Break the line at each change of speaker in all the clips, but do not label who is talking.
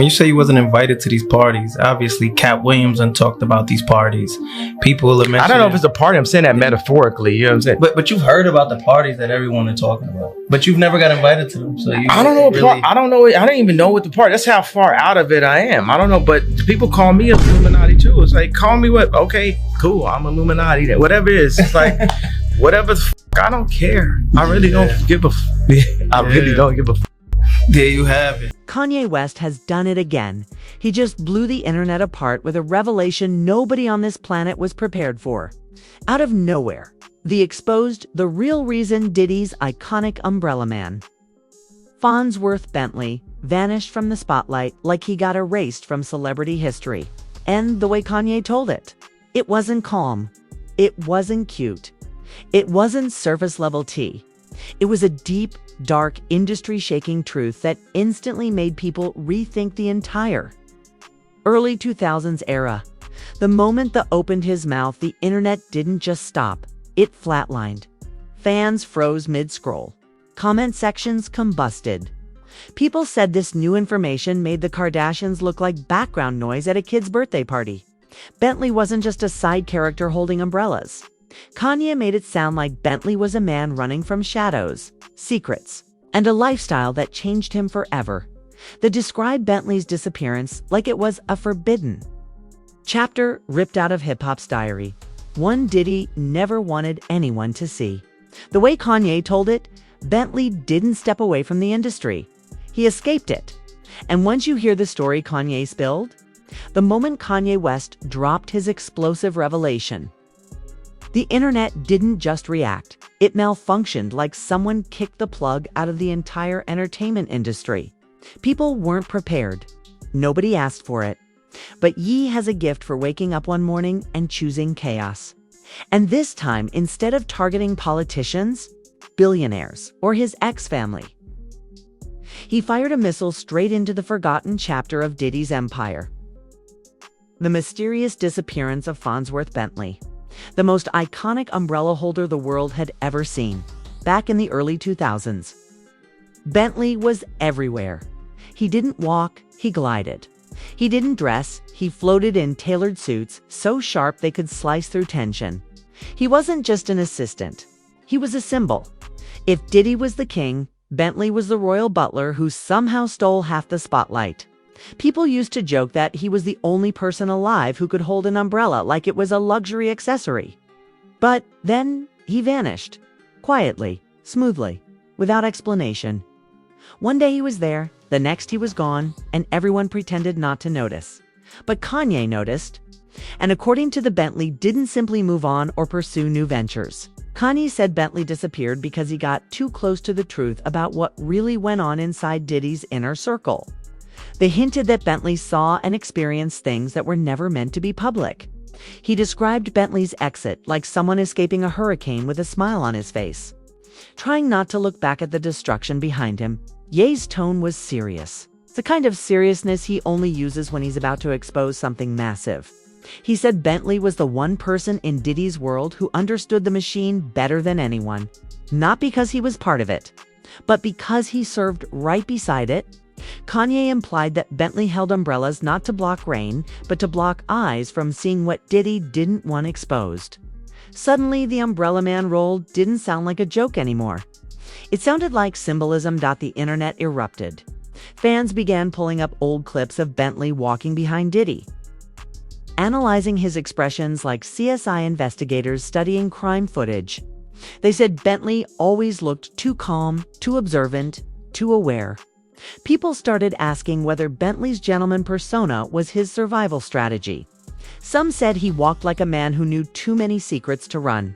When you say you wasn't invited to these parties, obviously Cat Williams done talked about these parties. People will mention
I don't know if it's a party. I'm saying that metaphorically. You know what I'm saying?
But you've heard about the parties that everyone is talking about. But you've never got invited to them. So
I don't know. Really... I don't know. I don't even know what the party. That's how far out of it I am. I don't know. But people call me Illuminati too. It's like, call me what? Okay, cool. I'm Illuminati. Whatever it is. It's like, whatever. I don't care. I really don't give a. I really don't give a.
There you have it.
Kanye West has done it again. He just blew the internet apart with a revelation nobody on this planet was prepared for. Out of nowhere, he exposed the real reason Diddy's iconic umbrella man, Fonzworth Bentley, vanished from the spotlight like he got erased from celebrity history. And the way Kanye told it, it wasn't calm. It wasn't cute. It wasn't surface-level tea. It was a deep, dark, industry-shaking truth that instantly made people rethink the entire early 2000s era. The moment that opened his mouth, the internet didn't just stop. It flatlined. Fans froze mid-scroll. Comment sections combusted. People said this new information made the Kardashians look like background noise at a kid's birthday party. Bentley wasn't just a side character holding umbrellas. Kanye made it sound like Bentley was a man running from shadows, secrets, and a lifestyle that changed him forever. They described Bentley's disappearance like it was a forbidden chapter ripped out of hip-hop's diary, one Diddy never wanted anyone to see. The way Kanye told it, Bentley didn't step away from the industry. He escaped it. And once you hear the story Kanye spilled, the moment Kanye West dropped his explosive revelation, the internet didn't just react. It malfunctioned like someone kicked the plug out of the entire entertainment industry. People weren't prepared. Nobody asked for it. But Ye has a gift for waking up one morning and choosing chaos. And this time, instead of targeting politicians, billionaires, or his ex-family, he fired a missile straight into the forgotten chapter of Diddy's empire. The mysterious disappearance of Fonzworth Bentley, the most iconic umbrella holder the world had ever seen, back in the early 2000s. Bentley was everywhere. He didn't walk, he glided. He didn't dress, he floated in tailored suits so sharp they could slice through tension. He wasn't just an assistant. He was a symbol. If Diddy was the king, Bentley was the royal butler who somehow stole half the spotlight. People used to joke that he was the only person alive who could hold an umbrella like it was a luxury accessory. But then he vanished. Quietly, smoothly, without explanation. One day he was there, the next he was gone, and everyone pretended not to notice. But Kanye noticed. And according to the Bentley, didn't simply move on or pursue new ventures. Kanye said Bentley disappeared because he got too close to the truth about what really went on inside Diddy's inner circle. They hinted that Bentley saw and experienced things that were never meant to be public. He described Bentley's exit like someone escaping a hurricane with a smile on his face. Trying not to look back at the destruction behind him, Ye's tone was serious. It's the kind of seriousness he only uses when he's about to expose something massive. He said Bentley was the one person in Diddy's world who understood the machine better than anyone. Not because he was part of it, but because he served right beside it. Kanye implied that Bentley held umbrellas not to block rain, but to block eyes from seeing what Diddy didn't want exposed. Suddenly, the umbrella man role didn't sound like a joke anymore. It sounded like symbolism. The internet erupted. Fans began pulling up old clips of Bentley walking behind Diddy, analyzing his expressions like CSI investigators studying crime footage. They said Bentley always looked too calm, too observant, too aware. People started asking whether Bentley's gentleman persona was his survival strategy. Some said he walked like a man who knew too many secrets to run.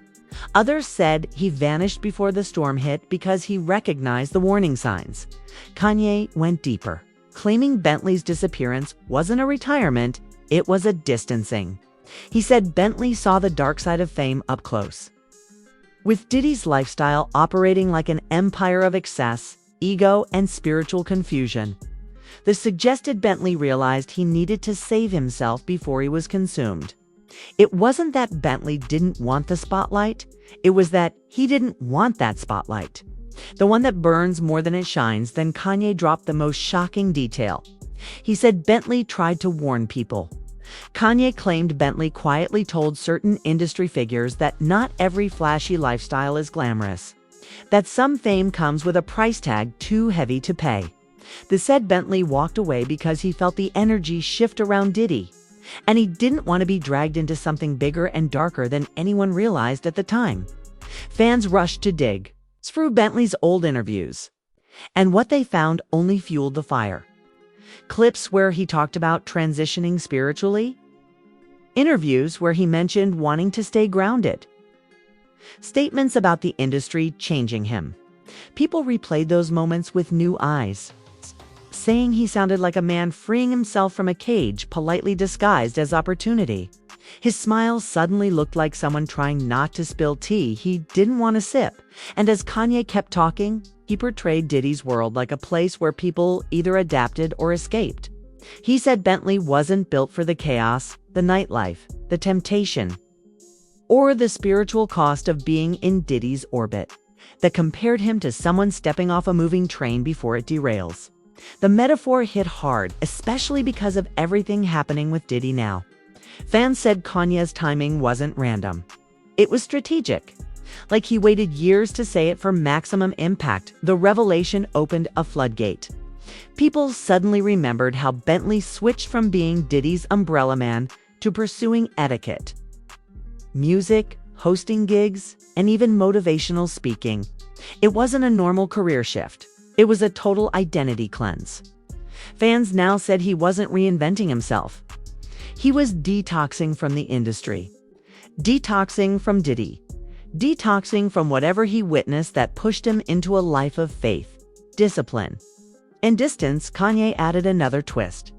Others said he vanished before the storm hit because he recognized the warning signs. Kanye went deeper, claiming Bentley's disappearance wasn't a retirement, it was a distancing. He said Bentley saw the dark side of fame up close. With Diddy's lifestyle operating like an empire of excess, ego, and spiritual confusion, the suggested Bentley realized he needed to save himself before he was consumed. It wasn't that Bentley didn't want the spotlight, it was that he didn't want that spotlight. The one that burns more than it shines. Then Kanye dropped the most shocking detail. He said Bentley tried to warn people. Kanye claimed Bentley quietly told certain industry figures that not every flashy lifestyle is glamorous, that some fame comes with a price tag too heavy to pay. They said Bentley walked away because he felt the energy shift around Diddy, and he didn't want to be dragged into something bigger and darker than anyone realized at the time. Fans rushed to dig through Bentley's old interviews, and what they found only fueled the fire. Clips where he talked about transitioning spiritually, interviews where he mentioned wanting to stay grounded, statements about the industry changing him. People replayed those moments with new eyes, saying he sounded like a man freeing himself from a cage politely disguised as opportunity. His smile suddenly looked like someone trying not to spill tea he didn't want to sip, and as Kanye kept talking, he portrayed Diddy's world like a place where people either adapted or escaped. He said Bentley wasn't built for the chaos, the nightlife, the temptation, or the spiritual cost of being in Diddy's orbit, that compared him to someone stepping off a moving train before it derails. The metaphor hit hard, especially because of everything happening with Diddy now. Fans said Kanye's timing wasn't random. It was strategic. Like he waited years to say it for maximum impact. The revelation opened a floodgate. People suddenly remembered how Bentley switched from being Diddy's umbrella man to pursuing etiquette, music, hosting gigs, and even motivational speaking. It wasn't a normal career shift. It was a total identity cleanse. Fans now said he wasn't reinventing himself. He was detoxing from the industry, detoxing from Diddy, detoxing from whatever he witnessed that pushed him into a life of faith, discipline, and distance. Kanye added another twist.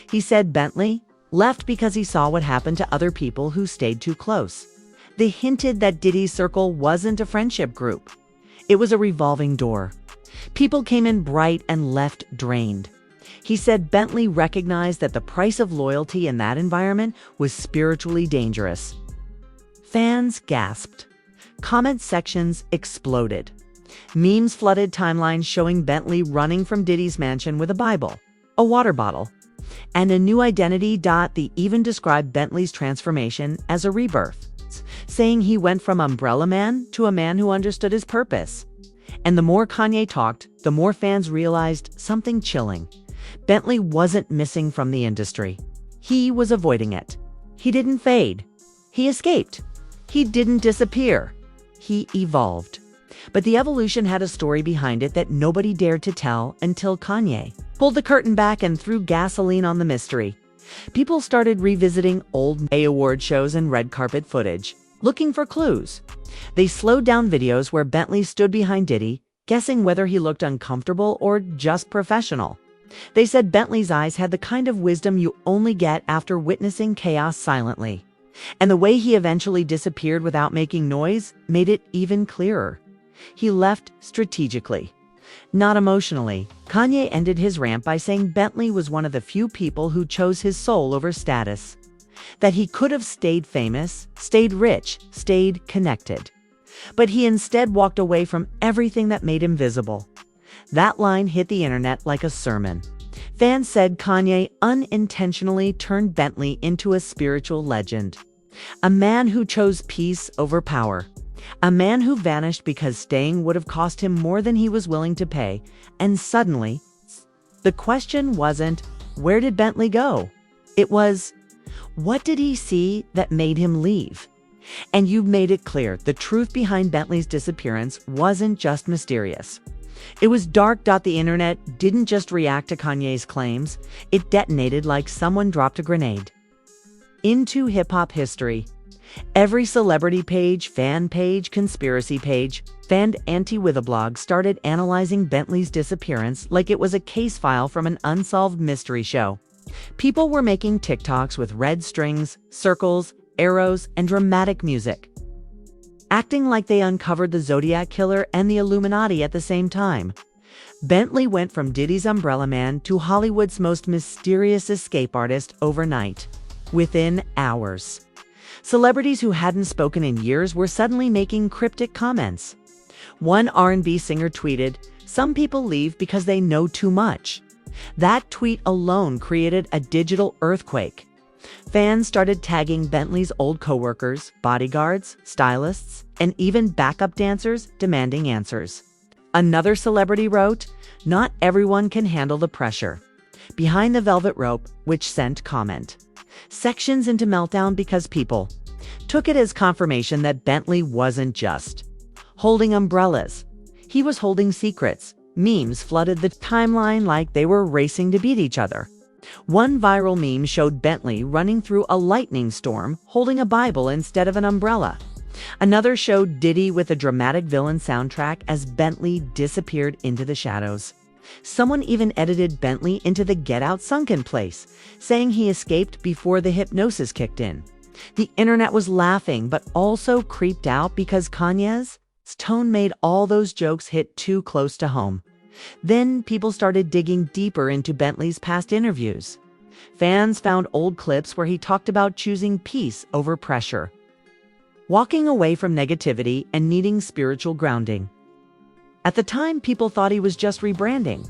He said Bentley left because he saw what happened to other people who stayed too close. They hinted that Diddy's circle wasn't a friendship group. It was a revolving door. People came in bright and left drained. He said Bentley recognized that the price of loyalty in that environment was spiritually dangerous. Fans gasped. Comment sections exploded. Memes flooded timelines showing Bentley running from Diddy's mansion with a Bible, a water bottle, and a new identity. They even described Bentley's transformation as a rebirth, saying he went from umbrella man to a man who understood his purpose. And the more Kanye talked, the more fans realized something chilling. Bentley wasn't missing from the industry. He was avoiding it. He didn't fade. He escaped. He didn't disappear. He evolved. But the evolution had a story behind it that nobody dared to tell until Kanye pulled the curtain back and threw gasoline on the mystery. People started revisiting old award shows and red carpet footage, looking for clues. They slowed down videos where Bentley stood behind Diddy, guessing whether he looked uncomfortable or just professional. They said Bentley's eyes had the kind of wisdom you only get after witnessing chaos silently. And the way he eventually disappeared without making noise made it even clearer. He left strategically, not emotionally. Kanye ended his rant by saying Bentley was one of the few people who chose his soul over status. That he could have stayed famous, stayed rich, stayed connected. But he instead walked away from everything that made him visible. That line hit the internet like a sermon. Fans said Kanye unintentionally turned Bentley into a spiritual legend. A man who chose peace over power. A man who vanished because staying would have cost him more than he was willing to pay. And suddenly, the question wasn't, where did Bentley go? It was, what did he see that made him leave? And you've made it clear, the truth behind Bentley's disappearance wasn't just mysterious. It was dark. The internet didn't just react to Kanye's claims, it detonated like someone dropped a grenade into hip-hop history. Every celebrity page, fan page, conspiracy page, fan anti-with-a-blog started analyzing Bentley's disappearance like it was a case file from an unsolved mystery show. People were making TikToks with red strings, circles, arrows, and dramatic music, acting like they uncovered the Zodiac Killer and the Illuminati at the same time. Bentley went from Diddy's umbrella man to Hollywood's most mysterious escape artist overnight, within hours. Celebrities who hadn't spoken in years were suddenly making cryptic comments. One R&B singer tweeted, "Some people leave because they know too much." That tweet alone created a digital earthquake. Fans started tagging Bentley's old coworkers, bodyguards, stylists, and even backup dancers demanding answers. Another celebrity wrote, "Not everyone can handle the pressure." Behind the velvet rope, which sent comment sections into meltdown because people took it as confirmation that Bentley wasn't just holding umbrellas. He was holding secrets. Memes flooded the timeline like they were racing to beat each other. One viral meme showed Bentley running through a lightning storm, holding a Bible instead of an umbrella. Another showed Diddy with a dramatic villain soundtrack as Bentley disappeared into the shadows. Someone even edited Bentley into the Get Out sunken place, saying he escaped before the hypnosis kicked in. The internet was laughing, but also creeped out because Kanye's tone made all those jokes hit too close to home. Then people started digging deeper into Bentley's past interviews. Fans found old clips where he talked about choosing peace over pressure, walking away from negativity and needing spiritual grounding. At the time, people thought he was just rebranding.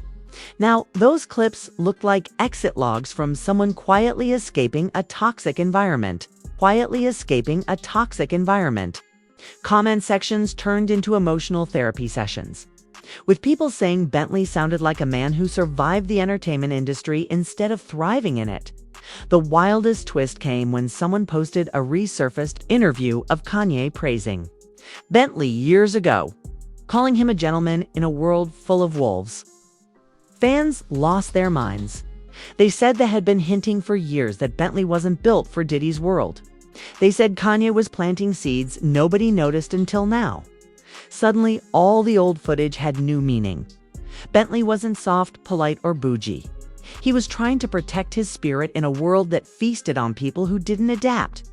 Now, those clips looked like exit logs from someone quietly escaping a toxic environment. Comment sections turned into emotional therapy sessions, with people saying Bentley sounded like a man who survived the entertainment industry instead of thriving in it. The wildest twist came when someone posted a resurfaced interview of Kanye praising Bentley years ago, calling him a gentleman in a world full of wolves. Fans lost their minds. They said they had been hinting for years that Bentley wasn't built for Diddy's world. They said Kanye was planting seeds nobody noticed until now. Suddenly, all the old footage had new meaning. Bentley wasn't soft, polite, or bougie. He was trying to protect his spirit in a world that feasted on people who didn't adapt.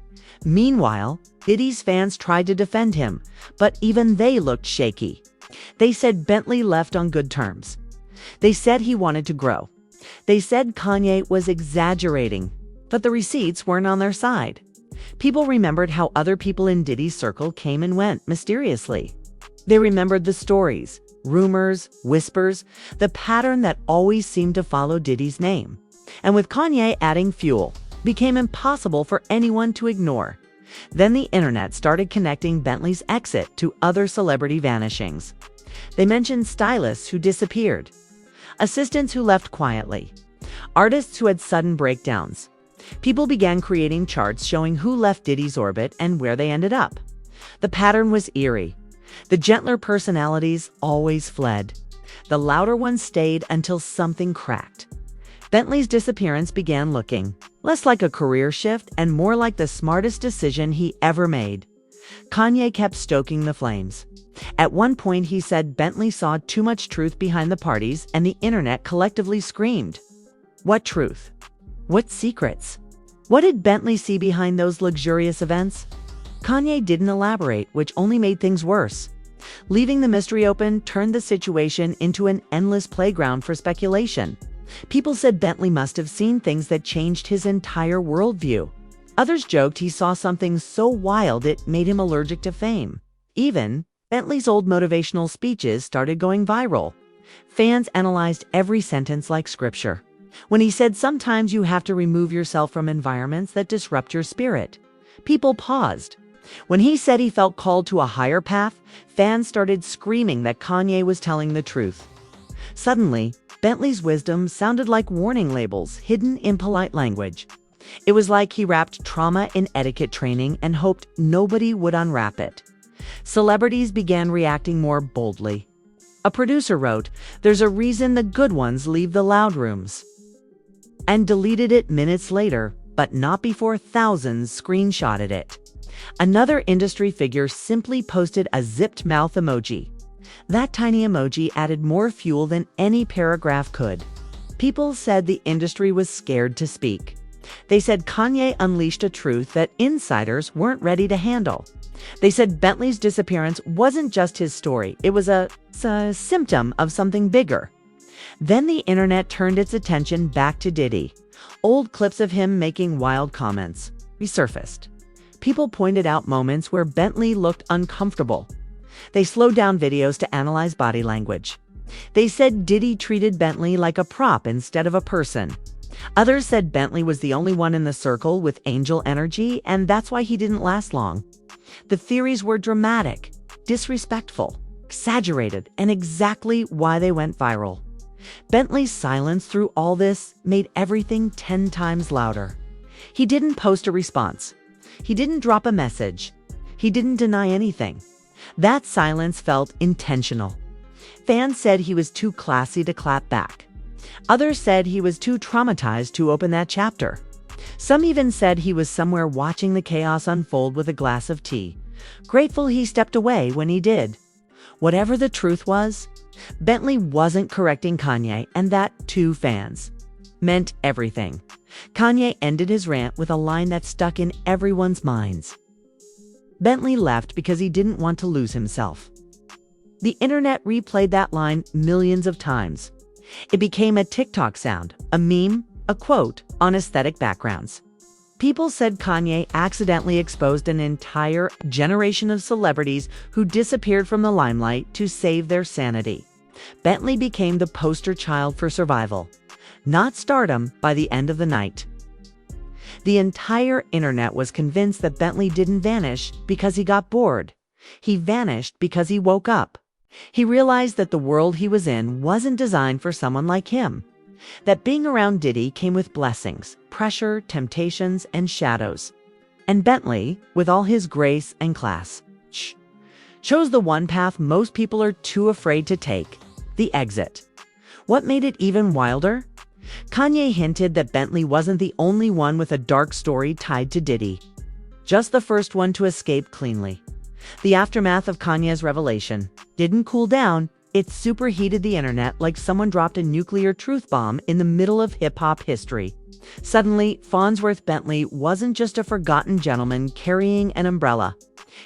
Meanwhile, Diddy's fans tried to defend him, but even they looked shaky. They said Bentley left on good terms. They said he wanted to grow. They said Kanye was exaggerating, but the receipts weren't on their side. People remembered how other people in Diddy's circle came and went mysteriously. They remembered the stories, rumors, whispers, the pattern that always seemed to follow Diddy's name. And with Kanye adding fuel, became impossible for anyone to ignore. Then the internet started connecting Bentley's exit to other celebrity vanishings. They mentioned stylists who disappeared, assistants who left quietly, artists who had sudden breakdowns. People began creating charts showing who left Diddy's orbit and where they ended up. The pattern was eerie. The gentler personalities always fled. The louder ones stayed until something cracked. Bentley's disappearance began looking less like a career shift and more like the smartest decision he ever made. Kanye kept stoking the flames. At one point, he said Bentley saw too much truth behind the parties, and the internet collectively screamed, "What truth? What secrets? What did Bentley see behind those luxurious events?" Kanye didn't elaborate, which only made things worse. Leaving the mystery open turned the situation into an endless playground for speculation. People said Bentley must have seen things that changed his entire worldview. Others joked he saw something so wild it made him allergic to fame. Even Bentley's old motivational speeches started going viral. Fans analyzed every sentence like scripture. When he said sometimes you have to remove yourself from environments that disrupt your spirit, people paused. When he said he felt called to a higher path, fans started screaming that Kanye was telling the truth. Suddenly, Bentley's wisdom sounded like warning labels hidden in polite language. It was like he wrapped trauma in etiquette training and hoped nobody would unwrap it. Celebrities began reacting more boldly. A producer wrote, "There's a reason the good ones leave the loud rooms," and deleted it minutes later, but not before thousands screenshotted it. Another industry figure simply posted a zipped mouth emoji. That tiny emoji added more fuel than any paragraph could. People said the industry was scared to speak. They said Kanye unleashed a truth that insiders weren't ready to handle. They said Bentley's disappearance wasn't just his story, it was a symptom of something bigger. Then the internet turned its attention back to Diddy. Old clips of him making wild comments resurfaced. People pointed out moments where Bentley looked uncomfortable. They slowed down videos to analyze body language. They said Diddy treated Bentley like a prop instead of a person. Others said Bentley was the only one in the circle with angel energy, and that's why he didn't last long. The theories were dramatic, disrespectful, exaggerated, and exactly why they went viral. Bentley's silence through all this made everything 10 times louder. He didn't post a response. He didn't drop a message. He didn't deny anything. That silence felt intentional. Fans said he was too classy to clap back. Others said he was too traumatized to open that chapter. Some even said he was somewhere watching the chaos unfold with a glass of tea, grateful he stepped away when he did. Whatever the truth was, Bentley wasn't correcting Kanye, and that, to fans, meant everything. Kanye ended his rant with a line that stuck in everyone's minds. Bentley left because he didn't want to lose himself. The internet replayed that line millions of times. It became a TikTok sound, a meme, a quote on aesthetic backgrounds. People said Kanye accidentally exposed an entire generation of celebrities who disappeared from the limelight to save their sanity. Bentley became the poster child for survival, not stardom, by the end of the night. The entire internet was convinced that Bentley didn't vanish because he got bored. He vanished because he woke up. He realized that the world he was in wasn't designed for someone like him. That being around Diddy came with blessings, pressure, temptations, and shadows. And Bentley, with all his grace and class, chose the one path most people are too afraid to take, the exit. What made it even wilder? Kanye hinted that Bentley wasn't the only one with a dark story tied to Diddy, just the first one to escape cleanly. The aftermath of Kanye's revelation didn't cool down. It superheated the internet like someone dropped a nuclear truth bomb in the middle of hip-hop history. Suddenly, Fonzworth Bentley wasn't just a forgotten gentleman carrying an umbrella.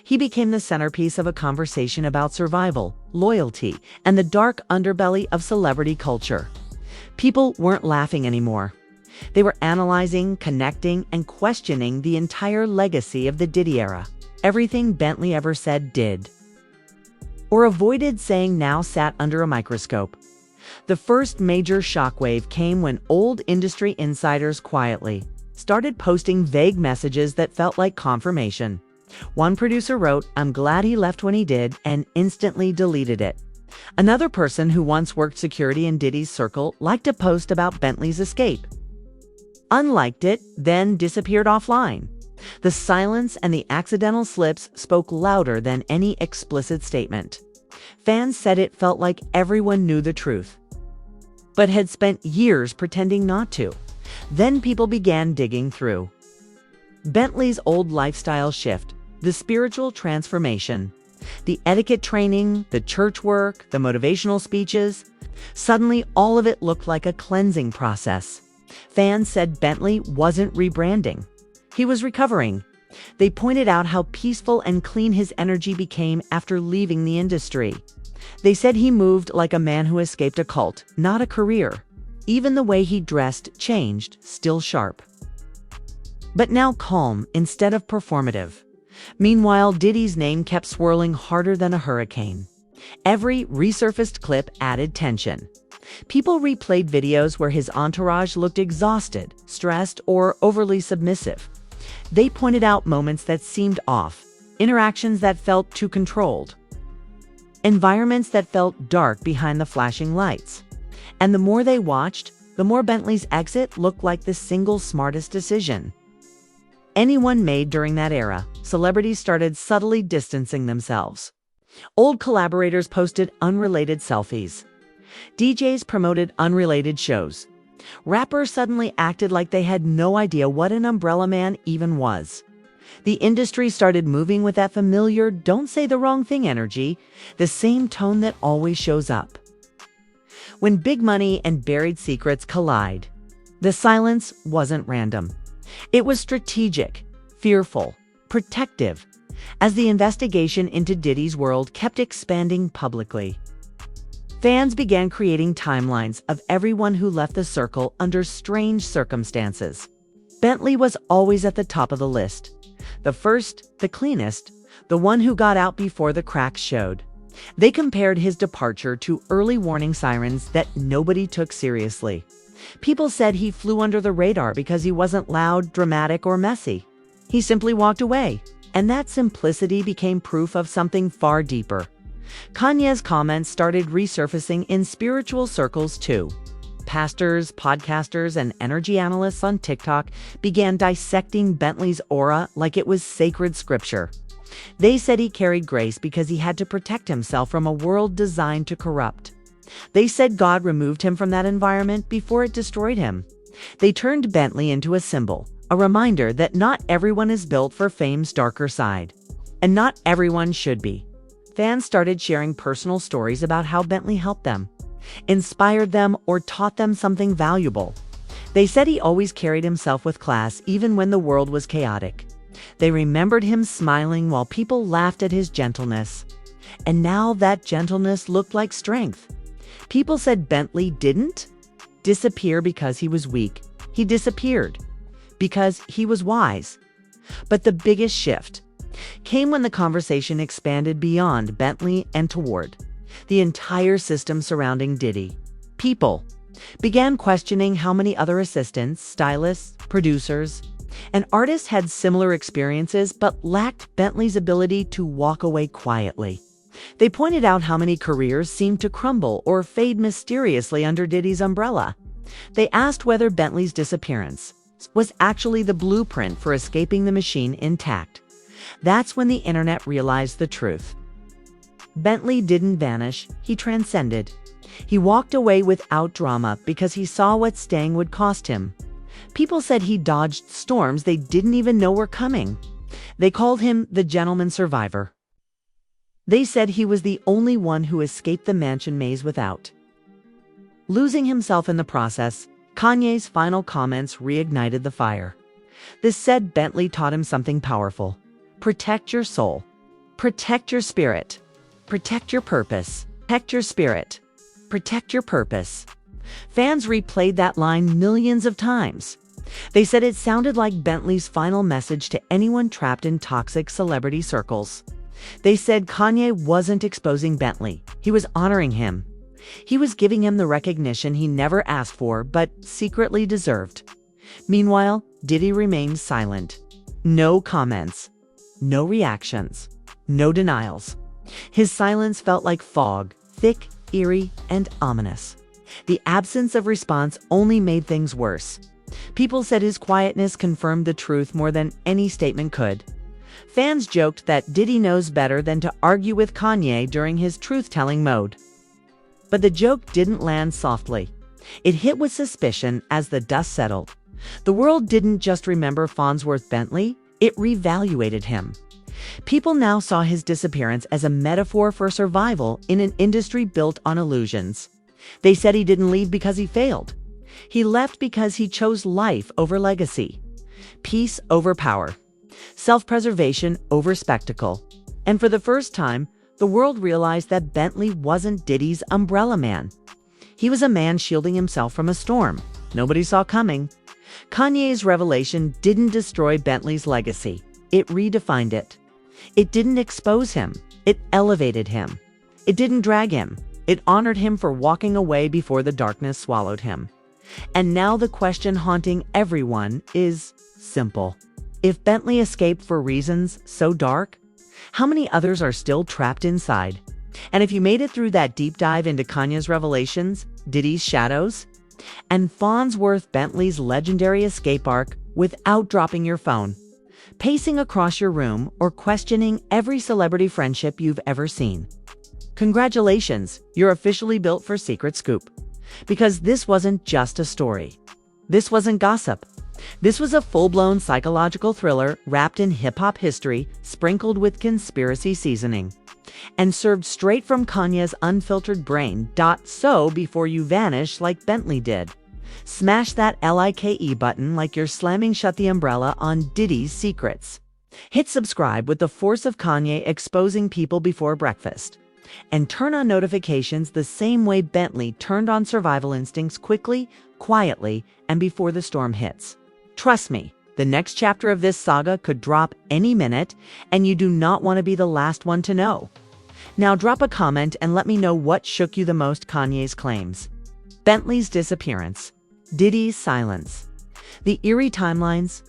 He became the centerpiece of a conversation about survival, loyalty, and the dark underbelly of celebrity culture. People weren't laughing anymore. They were analyzing, connecting, and questioning the entire legacy of the Diddy era. Everything Bentley ever said, did, or avoided saying now sat under a microscope. The first major shockwave came when old industry insiders quietly started posting vague messages that felt like confirmation. One producer wrote, "I'm glad he left when he did," and instantly deleted it. Another person who once worked security in Diddy's circle liked a post about Bentley's escape, unliked it, then disappeared offline. The silence and the accidental slips spoke louder than any explicit statement. Fans said it felt like everyone knew the truth, but had spent years pretending not to. Then people began digging through. Bentley's old lifestyle shift, the spiritual transformation, the etiquette training, the church work, the motivational speeches. Suddenly, all of it looked like a cleansing process. Fans said Bentley wasn't rebranding. He was recovering. They pointed out how peaceful and clean his energy became after leaving the industry. They said he moved like a man who escaped a cult, not a career. Even the way he dressed changed, still sharp, but now calm instead of performative. Meanwhile, Diddy's name kept swirling harder than a hurricane. Every resurfaced clip added tension. People replayed videos where his entourage looked exhausted, stressed, or overly submissive. They pointed out moments that seemed off, interactions that felt too controlled, environments that felt dark behind the flashing lights. And the more they watched, the more Bentley's exit looked like the single smartest decision anyone made during that era. Celebrities started subtly distancing themselves. Old collaborators posted unrelated selfies. DJs promoted unrelated shows. Rappers suddenly acted like they had no idea what an umbrella man even was. The industry started moving with that familiar "don't say the wrong thing" energy, the same tone that always shows up when big money and buried secrets collide. The silence wasn't random. It was strategic, fearful, protective, as the investigation into Diddy's world kept expanding publicly. Fans began creating timelines of everyone who left the circle under strange circumstances. Bentley was always at the top of the list. The first, the cleanest, the one who got out before the cracks showed. They compared his departure to early warning sirens that nobody took seriously. People said he flew under the radar because he wasn't loud, dramatic, or messy. He simply walked away, and that simplicity became proof of something far deeper. Kanye's comments started resurfacing in spiritual circles too. Pastors, podcasters, and energy analysts on TikTok began dissecting Bentley's aura like it was sacred scripture. They said he carried grace because he had to protect himself from a world designed to corrupt. They said God removed him from that environment before it destroyed him. They turned Bentley into a symbol, a reminder that not everyone is built for fame's darker side. And not everyone should be. Fans started sharing personal stories about how Bentley helped them, inspired them, or taught them something valuable. They said he always carried himself with class even when the world was chaotic. They remembered him smiling while people laughed at his gentleness. And now that gentleness looked like strength. People said Bentley didn't disappear because he was weak. He disappeared because he was wise. But the biggest shift came when the conversation expanded beyond Bentley and toward the entire system surrounding Diddy. People began questioning how many other assistants, stylists, producers, and artists had similar experiences but lacked Bentley's ability to walk away quietly. They pointed out how many careers seemed to crumble or fade mysteriously under Diddy's umbrella. They asked whether Bentley's disappearance was actually the blueprint for escaping the machine intact. That's when the internet realized the truth. Bentley didn't vanish, he transcended. He walked away without drama because he saw what staying would cost him. People said he dodged storms they didn't even know were coming. They called him the gentleman survivor. They said he was the only one who escaped the mansion maze without losing himself in the process. Kanye's final comments reignited the fire. This said Bentley taught him something powerful. Protect your soul. Protect your spirit. Protect your purpose. Protect your spirit. Protect your purpose. Fans replayed that line millions of times. They said it sounded like Bentley's final message to anyone trapped in toxic celebrity circles. They said Kanye wasn't exposing Bentley. He was honoring him. He was giving him the recognition he never asked for but secretly deserved. Meanwhile, Diddy remained silent. No comments. No reactions. No denials. His silence felt like fog, thick, eerie, and ominous. The absence of response only made things worse. People said his quietness confirmed the truth more than any statement could. Fans joked that Diddy knows better than to argue with Kanye during his truth-telling mode. But the joke didn't land softly. It hit with suspicion as the dust settled. The world didn't just remember Fonzworth Bentley, it reevaluated him. People now saw his disappearance as a metaphor for survival in an industry built on illusions. They said he didn't leave because he failed. He left because he chose life over legacy, peace over power, self-preservation over spectacle. And for the first time, the world realized that Bentley wasn't Diddy's umbrella man. He was a man shielding himself from a storm nobody saw coming. Kanye's revelation didn't destroy Bentley's legacy. It redefined it. It didn't expose him. It elevated him. It didn't drag him. It honored him for walking away before the darkness swallowed him. And now the question haunting everyone is simple. If Bentley escaped for reasons so dark, how many others are still trapped inside? And if you made it through that deep dive into Kanye's revelations, Diddy's shadows, and Fonzworth Bentley's legendary escape arc without dropping your phone, pacing across your room, or questioning every celebrity friendship you've ever seen, congratulations, you're officially built for Secret Scoop. Because this wasn't just a story. This wasn't gossip. This was a full-blown psychological thriller wrapped in hip-hop history, sprinkled with conspiracy seasoning, and served straight from Kanye's unfiltered brain. So before you vanish like Bentley did, smash that like button like you're slamming shut the umbrella on Diddy's secrets. Hit subscribe with the force of Kanye exposing people before breakfast. And turn on notifications the same way Bentley turned on survival instincts quickly, quietly, and before the storm hits. Trust me, the next chapter of this saga could drop any minute, and you do not want to be the last one to know. Now drop a comment and let me know what shook you the most. Kanye's claims, Bentley's disappearance, Diddy's silence, the eerie timelines,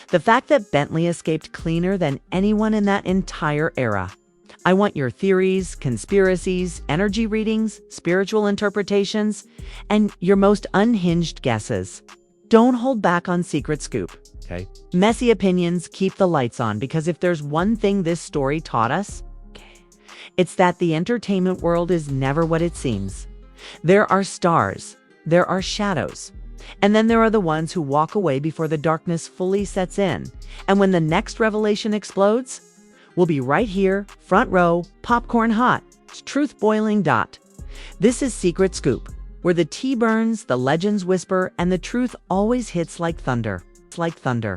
the fact that Bentley escaped cleaner than anyone in that entire era. I want your theories, conspiracies, energy readings, spiritual interpretations, and your most unhinged guesses. Don't hold back on Secret Scoop.
Okay.
Messy opinions keep the lights on, because if there's one thing this story taught us, it's that the entertainment world is never what it seems. There are stars, there are shadows, and then there are the ones who walk away before the darkness fully sets in. And when the next revelation explodes, we'll be right here, front row, popcorn hot, truth boiling. This is Secret Scoop, where the tea burns, the legends whisper, and the truth always hits like thunder. It's like thunder.